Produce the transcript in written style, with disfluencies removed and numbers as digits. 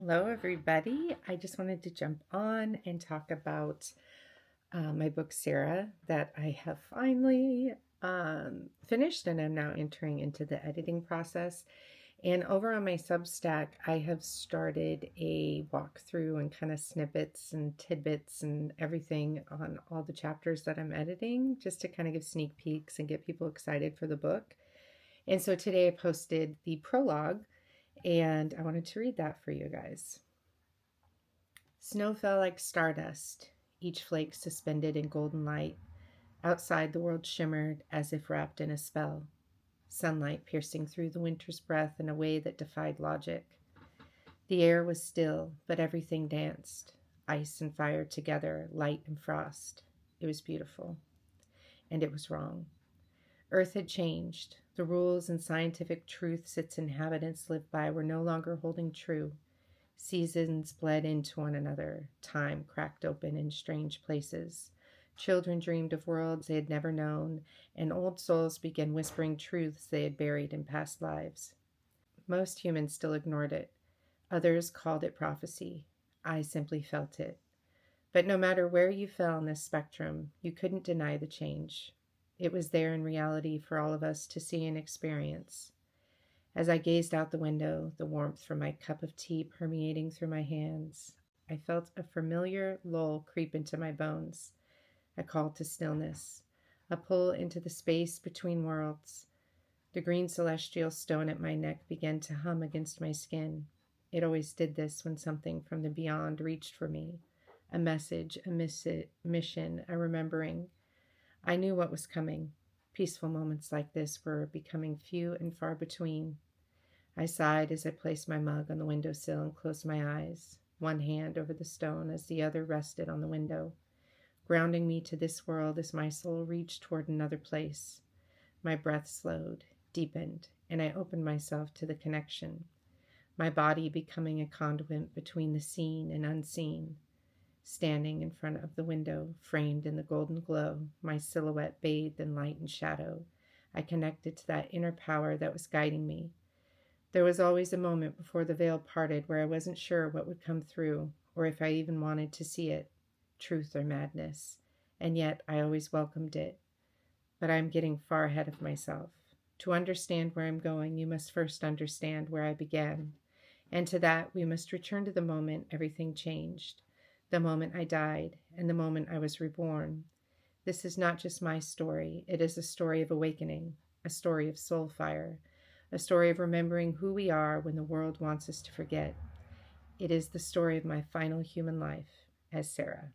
Hello, everybody. I just wanted to jump on and talk about my book, Sera, that I have finally finished and I'm now entering into the editing process. And over on my Substack, I have started a walkthrough and kind of snippets and tidbits and everything on all the chapters that I'm editing, just to kind of give sneak peeks and get people excited for the book. And so today I posted the prologue, and I wanted to read that for you guys. Snow fell like stardust, each flake suspended in golden light. Outside, the world shimmered as if wrapped in a spell, sunlight piercing through the winter's breath in a way that defied logic. The air was still, but everything danced, ice and fire together, light and frost. It was beautiful. And it was wrong. Earth had changed. The rules and scientific truths its inhabitants lived by were no longer holding true. Seasons bled into one another. Time cracked open in strange places. Children dreamed of worlds they had never known, and old souls began whispering truths they had buried in past lives. Most humans still ignored it. Others called it prophecy. I simply felt it. But no matter where you fell in this spectrum, you couldn't deny the change. It was there in reality for all of us to see and experience. As I gazed out the window, the warmth from my cup of tea permeating through my hands, I felt a familiar lull creep into my bones, a call to stillness, a pull into the space between worlds. The green celestial stone at my neck began to hum against my skin. It always did this when something from the beyond reached for me, a message, a mission, a remembering. I knew what was coming. Peaceful moments like this were becoming few and far between. I sighed as I placed my mug on the windowsill and closed my eyes, one hand over the stone as the other rested on the window, grounding me to this world as my soul reached toward another place. My breath slowed, deepened, and I opened myself to the connection, my body becoming a conduit between the seen and unseen. Standing in front of the window, framed in the golden glow, my silhouette bathed in light and shadow, I connected to that inner power that was guiding me. There was always a moment before the veil parted where I wasn't sure what would come through, or if I even wanted to see it, truth or madness, and yet I always welcomed it. But I'm getting far ahead of myself. To understand where I'm going, you must first understand where I began. And to that, we must return to the moment everything changed, the moment I died, and the moment I was reborn. This is not just my story. It is a story of awakening, a story of soul fire, a story of remembering who we are when the world wants us to forget. It is the story of my final human life as Sera.